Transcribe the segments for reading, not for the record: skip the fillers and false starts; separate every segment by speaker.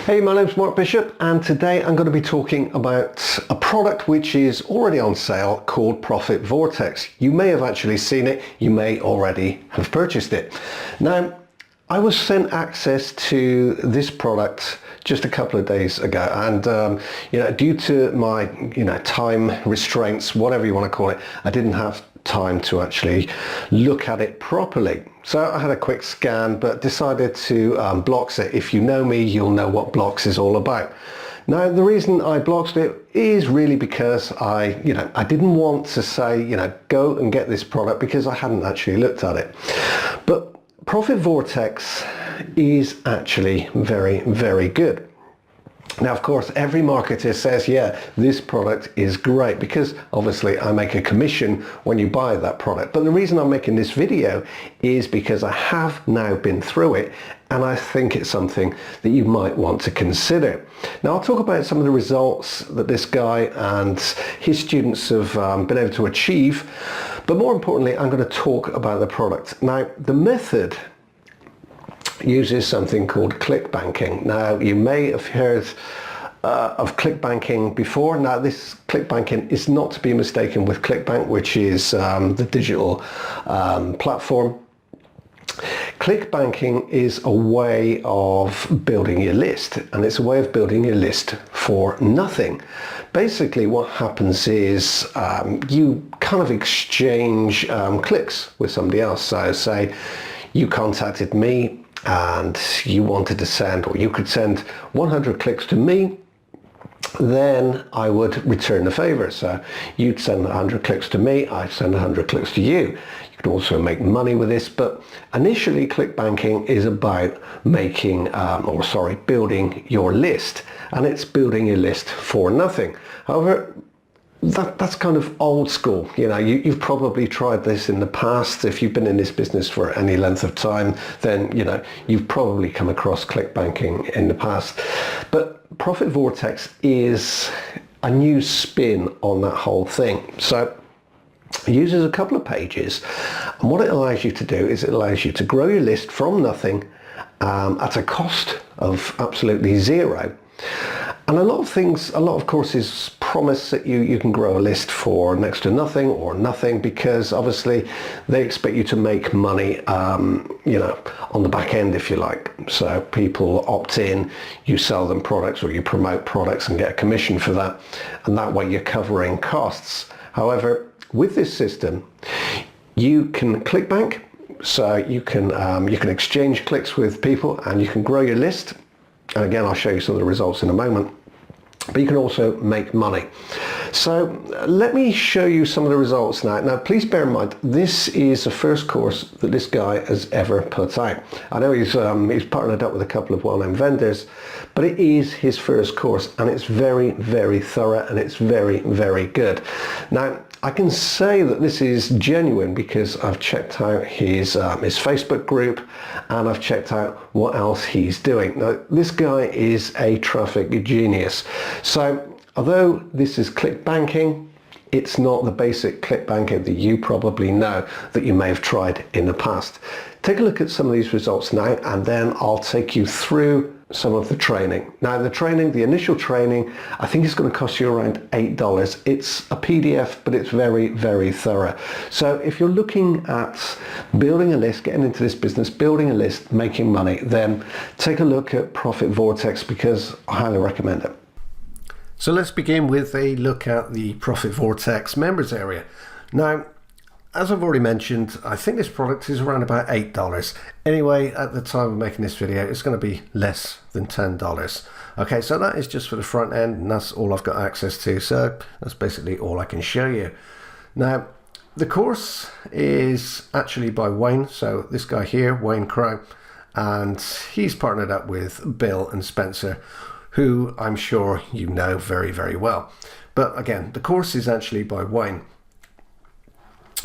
Speaker 1: Hey, my name's Mark Bishop, and today I'm going to be talking about a product which is already on sale called Profit Vortex. You may have actually seen it, you may already have purchased it. Now, I was sent access to this product just a couple of days ago, and due to my time restraints, whatever you want to call it, I didn't have time to actually look at it properly. So I had a quick scan, but decided to blocks it. If you know me, you'll know what blocks is all about. Now, the reason I blocked it is really because I didn't want to say, go and get this product because I hadn't actually looked at it. But Profit Vortex is actually very, very good. Now, of course, every marketer says, yeah, this product is great because obviously I make a commission when you buy that product. But the reason I'm making this video is because I have now been through it and I think it's something that you might want to consider. Now, I'll talk about some of the results that this guy and his students have been able to achieve. But more importantly, I'm going to talk about the product. Now, the method uses something called click banking. Now, you may have heard of click banking before. Now, this click banking is not to be mistaken with ClickBank, which is the digital platform. Click banking is a way of building your list, and it's a way of building your list for nothing. Basically, what happens is you kind of exchange clicks with somebody else. So say you contacted me and you wanted to send, or you could send 100 clicks to me, then I would return the favor. So you'd send 100 clicks to me, I'd send 100 clicks to you. You could also make money with this, but initially click banking is about building your list, and it's building your list for nothing. However, that's kind of old school. You've probably tried this in the past. If you've been in this business for any length of time, then you've probably come across click banking in the past. But Profit Vortex is a new spin on that whole thing. So it uses a couple of pages, and what it allows you to do is it allows you to grow your list from nothing at a cost of absolutely zero. And a lot of courses promise that you can grow a list for next to nothing or nothing, because obviously they expect you to make money, on the back end, if you like. So people opt in, you sell them products or you promote products and get a commission for that. And that way you're covering costs. However, with this system, you can click bank. So you can exchange clicks with people and you can grow your list. And again, I'll show you some of the results in a moment. But you can also make money. So let me show you some of the results now. Now, please bear in mind, this is the first course that this guy has ever put out. I know he's partnered up with a couple of well-known vendors, but it is his first course, and it's very, very thorough, and it's very, very good. Now, I can say that this is genuine because I've checked out his Facebook group, and I've checked out what else he's doing. Now, this guy is a traffic genius. So although this is click banking, it's not the basic click banking that you probably know that you may have tried in the past. Take a look at some of these results now, and then I'll take you through some of the training. Now, the initial training, I think it's going to cost you around $8. It's a PDF, but it's very, very thorough. So if you're looking at building a list, getting into this business, building a list, making money, then take a look at Profit Vortex because I highly recommend it. So let's begin with a look at the Profit Vortex members area. Now, as I've already mentioned, I think this product is around about $8. Anyway, at the time of making this video, it's going to be less than $10. Okay, so that is just for the front end, and that's all I've got access to. So that's basically all I can show you. Now, the course is actually by Wayne. So this guy here, Wayne Crowe, and he's partnered up with Bill and Spencer, who I'm sure you know very, very well. But again, the course is actually by Wayne.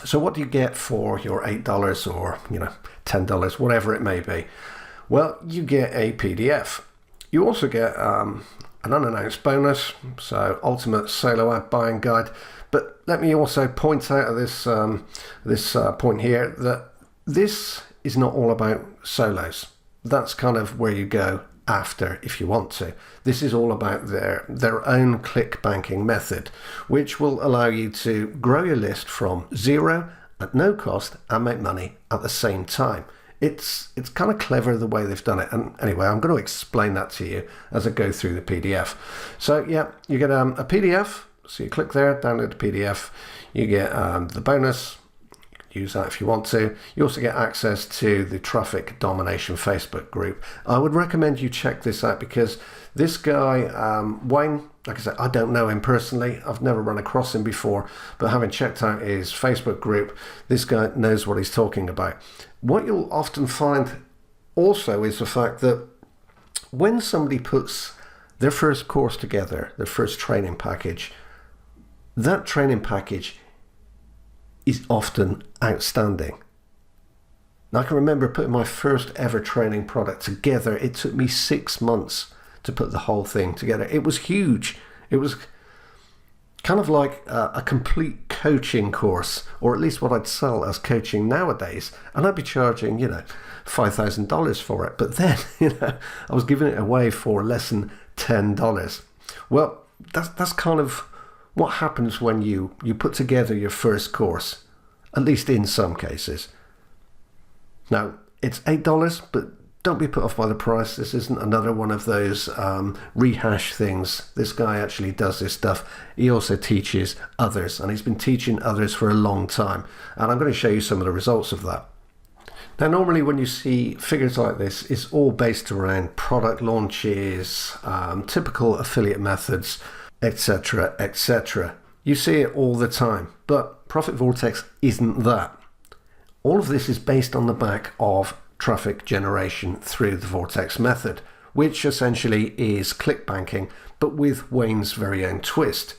Speaker 1: So what do you get for your $8 or $10, whatever it may be? Well, you get a PDF. You also get an unannounced bonus, so ultimate solo ad buying guide. But let me also point out at this point here that this is not all about solos. That's kind of where you go after if you want to. This is all about their own click banking method, which will allow you to grow your list from zero at no cost and make money at the same time. It's kind of clever the way they've done it. And anyway, I'm going to explain that to you as I go through the PDF. So yeah, you get a PDF. So you click there, download the PDF. You get the bonus. Use that if you want to. You also get access to the Traffic Domination Facebook group. I would recommend you check this out because this guy, Wayne, like I said, I don't know him personally. I've never run across him before, but having checked out his Facebook group, this guy knows what he's talking about. What you'll often find also is the fact that when somebody puts their first course together, their first training package, that training package is often outstanding. Now, I can remember putting my first ever training product together. It took me 6 months to put the whole thing together. It was huge. It was kind of like a complete coaching course, or at least what I'd sell as coaching nowadays. And I'd be charging, $5,000 for it. But then, I was giving it away for less than $10. Well, that's kind of what happens when you put together your first course, at least in some cases. Now, it's $8, but don't be put off by the price. This isn't another one of those rehash things. This guy actually does this stuff. He also teaches others, and he's been teaching others for a long time. And I'm going to show you some of the results of that. Now, normally when you see figures like this, it's all based around product launches, typical affiliate methods, etc., etc. You see it all the time, but Profit Vortex isn't that. All of this is based on the back of traffic generation through the Vortex method, which essentially is click banking, but with Wayne's very own twist.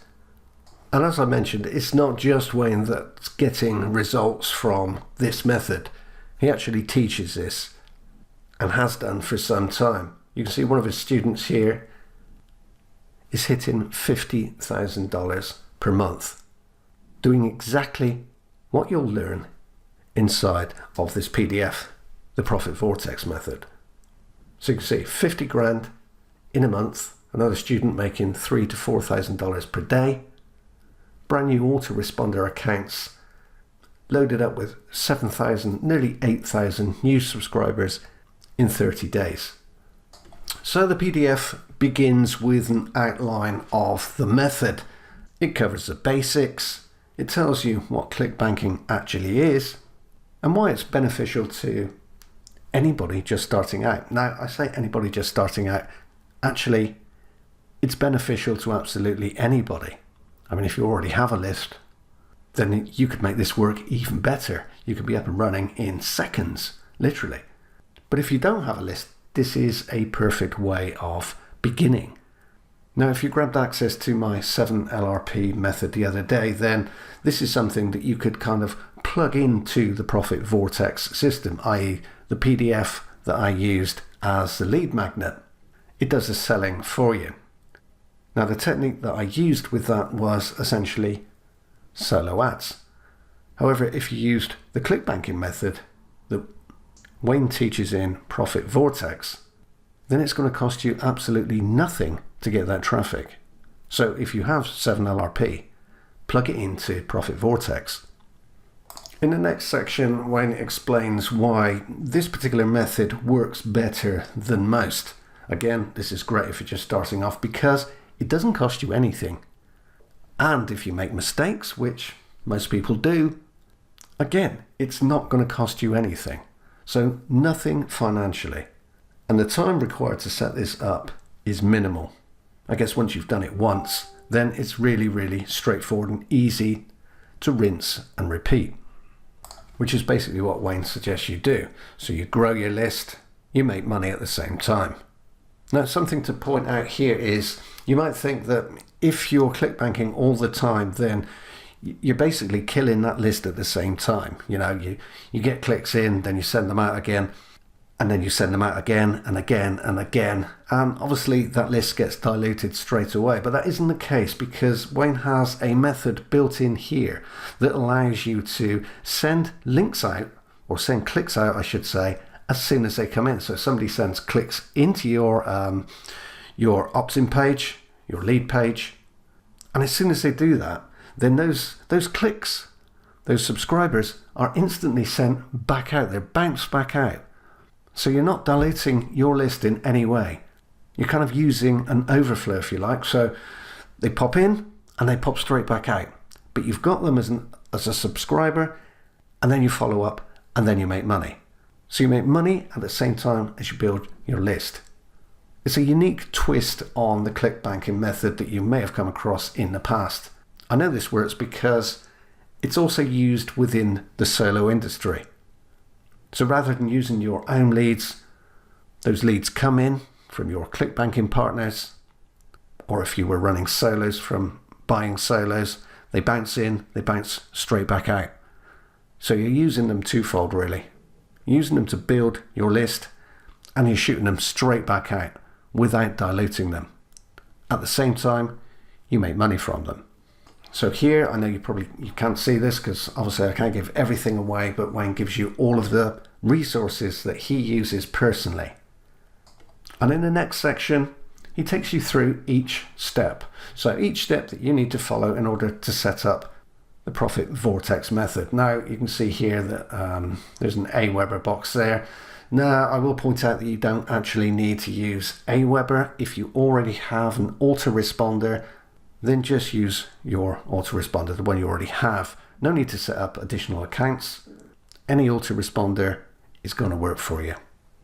Speaker 1: And as I mentioned, it's not just Wayne that's getting results from this method. He actually teaches this and has done for some time. You can see one of his students here is hitting $50,000 per month, doing exactly what you'll learn inside of this PDF, the Profit Vortex method. So you can see 50 grand in a month, another student making $3,000 to $4,000 per day, brand new autoresponder accounts, loaded up with 7,000, nearly 8,000 new subscribers in 30 days. So the PDF begins with an outline of the method. It covers the basics. It tells you what click banking actually is and why it's beneficial to anybody just starting out. Now, I say anybody just starting out. Actually, it's beneficial to absolutely anybody. I mean, if you already have a list, then you could make this work even better. You could be up and running in seconds, literally. But if you don't have a list, this is a perfect way of beginning. Now, if you grabbed access to my 7LRP method the other day, then this is something that you could kind of plug into the Profit Vortex system, i.e. the PDF that I used as the lead magnet. It does the selling for you. Now, the technique that I used with that was essentially solo ads. However, if you used the click banking method that Wayne teaches in Profit Vortex, then it's going to cost you absolutely nothing to get that traffic. So if you have 7LRP, plug it into Profit Vortex. In the next section, Wayne explains why this particular method works better than most. Again, this is great if you're just starting off because it doesn't cost you anything. And if you make mistakes, which most people do, again, it's not going to cost you anything. So nothing financially. And the time required to set this up is minimal. I guess once you've done it once, then it's really, really straightforward and easy to rinse and repeat, which is basically what Wayne suggests you do. So you grow your list, you make money at the same time. Now, something to point out here is you might think that if you're click banking all the time, then you're basically killing that list at the same time. You get clicks in, then you send them out again, and then you send them out again and again and again. And obviously that list gets diluted straight away, but that isn't the case because Wayne has a method built in here that allows you to send links out, or send clicks out, I should say,
Speaker 2: as soon as they come in. So somebody sends clicks into your opt-in page, your lead page, and as soon as they do that, then those clicks, those subscribers are instantly sent back out. They're bounced back out. So you're not diluting your list in any way. You're kind of using an overflow, if you like. So they pop in and they pop straight back out. But you've got them as a subscriber, and then you follow up, and then you make money. So you make money at the same time as you build your list. It's a unique twist on the click banking method that you may have come across in the past. I know this works because it's also used within the solo industry. So rather than using your own leads, those leads come in from your click banking partners, or if you were running solos from buying solos, they bounce in, they bounce straight back out. So you're using them twofold really. You're using them to build your list, and you're shooting them straight back out without diluting them. At the same time, you make money from them. So here, I know you can't see this because obviously I can't give everything away, but Wayne gives you all of the resources that he uses personally. And in the next section, he takes you through each step. So each step that you need to follow in order to set up the Profit Vortex method. Now you can see here that there's an Aweber box there. Now I will point out that you don't actually need to use Aweber. If you already have an autoresponder, then just use your autoresponder, the one you already have. No need to set up additional accounts. Any autoresponder is going to work for you.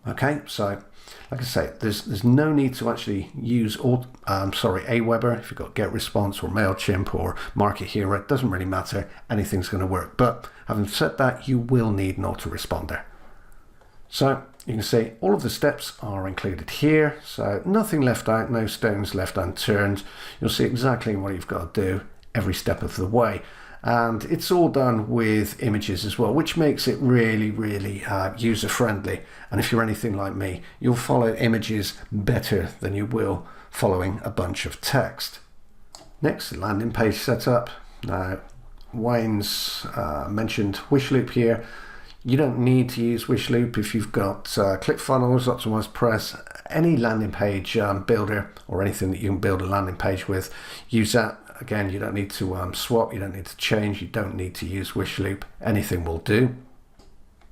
Speaker 2: Okay, so like I say, there's no need to actually use Aweber. If you've got GetResponse or MailChimp or Market Hero, it doesn't really matter. Anything's going to work. But having said that, you will need an autoresponder. So you can see all of the steps are included here. So nothing left out, no stones left unturned. You'll see exactly what you've got to do every step of the way. And it's all done with images as well, which makes it really, really user-friendly. And if you're anything like me, you'll follow images better than you will following a bunch of text. Next, landing page setup. Now, Wayne's mentioned Wishloop here. You don't need to use Wishloop if you've got ClickFunnels, Optimized Press, any landing page builder or anything that you can build a landing page with. Use that. Again, you don't need to swap, you don't need to change, you don't need to use Wishloop. Anything will do.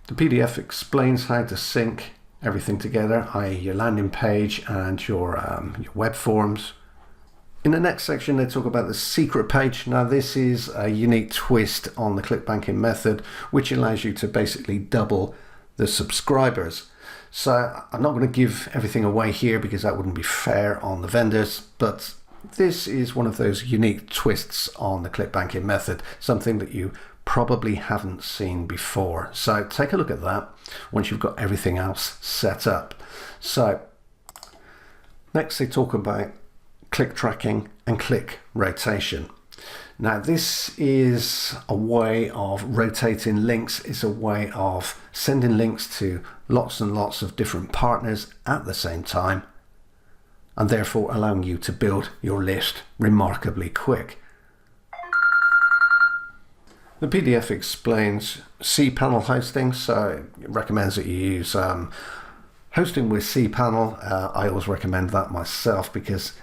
Speaker 2: The PDF explains how to sync everything together, i.e. your landing page and your web forms. In the next section, they talk about the secret page. Now, this is a unique twist on the click banking method, which allows you to basically double the subscribers. So I'm not going to give everything away here because that wouldn't be fair on the vendors, but this is one of those unique twists on the click banking method, something that you probably haven't seen before. So take a look at that once you've got everything else set up. So next they talk about click tracking and click rotation. Now this is a way of rotating links. It's a way of sending links to lots and lots of different partners at the same time, and therefore allowing you to build your list remarkably quick. The PDF explains cPanel hosting, so it recommends that you use hosting with cPanel. I always recommend that myself because,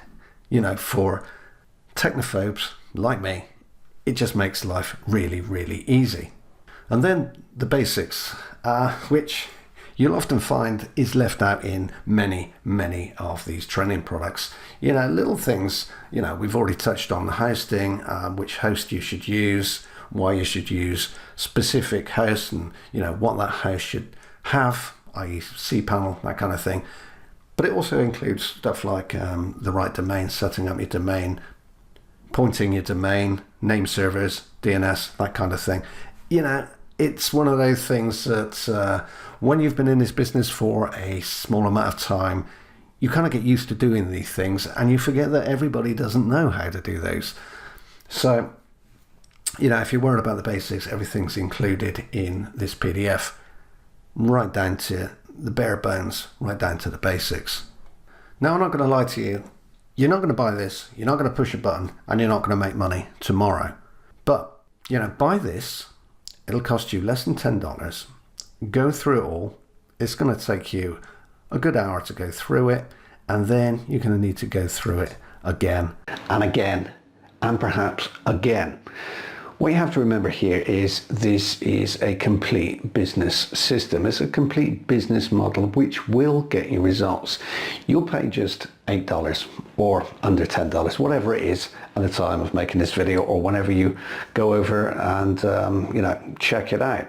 Speaker 2: you know, for technophobes like me, it just makes life really, really easy. And then the basics, which you'll often find is left out in many, many of these training products. You know, little things, you know, we've already touched on the hosting, which host you should use, why you should use specific hosts, and, you know, what that host should have, i.e. cPanel, that kind of thing. But it also includes stuff like the right domain, setting up your domain, pointing your domain, name servers, DNS, that kind of thing. You know, it's one of those things that when you've been in this business for a small amount of time, you kind of get used to doing these things and you forget that everybody doesn't know how to do those. So, you know, if you're worried about the basics, everything's included in this PDF, right down to the bare bones, right down to the basics. Now, I'm not going to lie to you. You're not going to buy this, you're not going to push a button, and you're not going to make money tomorrow. But, you know, buy this, it'll cost you less than $10. Go through it all. It's going to take you a good hour to go through it, and then you're going to need to go through it again and again and perhaps again. What you have to remember here is this is a complete business system. It's a complete business model which will get you results. You'll pay just $8 or under $10, whatever it is at the time of making this video, or whenever you go over and check it out.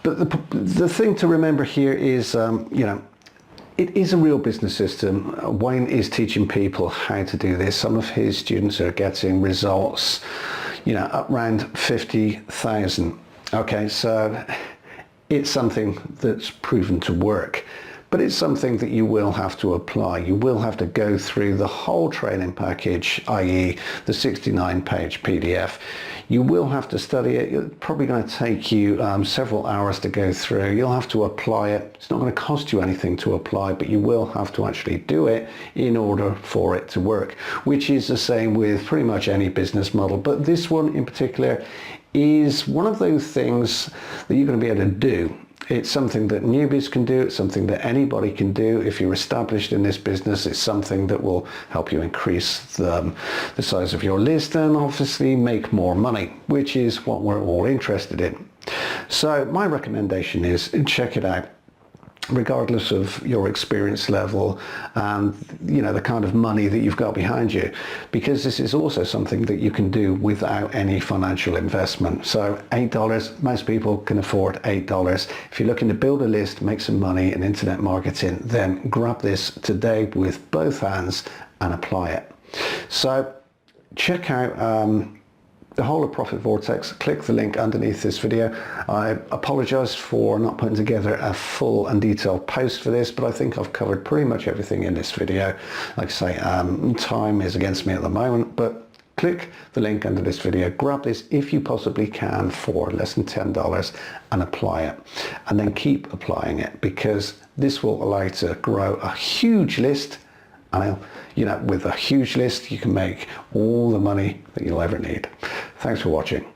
Speaker 2: But the thing to remember here is, it is a real business system. Wayne is teaching people how to do this. Some of his students are getting results, up around 50,000. Okay, so it's something that's proven to work, but it's something that you will have to apply. You will have to go through the whole training package, i.e. the 69-page PDF. You will have to study it. It's probably going to take you several hours to go through. You'll have to apply it. It's not going to cost you anything to apply, but you will have to actually do it in order for it to work, which is the same with pretty much any business model. But this one in particular is one of those things that you're going to be able to do. It's something that newbies can do. It's something that anybody can do. If you're established in this business, it's something that will help you increase the size of your list and obviously make more money, which is what we're all interested in. So my recommendation is check it out, regardless of your experience level and the kind of money that you've got behind you, because this is also something that you can do without any financial investment. So $8, most people can afford $8. If you're looking to build a list, make some money in internet marketing, then grab this today with both hands and apply it. So check out the whole of Profit Vortex. Click the link underneath this video. I apologize for not putting together a full and detailed post for this, but I think I've covered pretty much everything in this video. Like I say, time is against me at the moment, but click the link under this video, grab this if you possibly can for less than $10 and apply it. And then keep applying it, because this will allow you to grow a huge list. And with a huge list, you can make all the money that you'll ever need. Thanks for watching.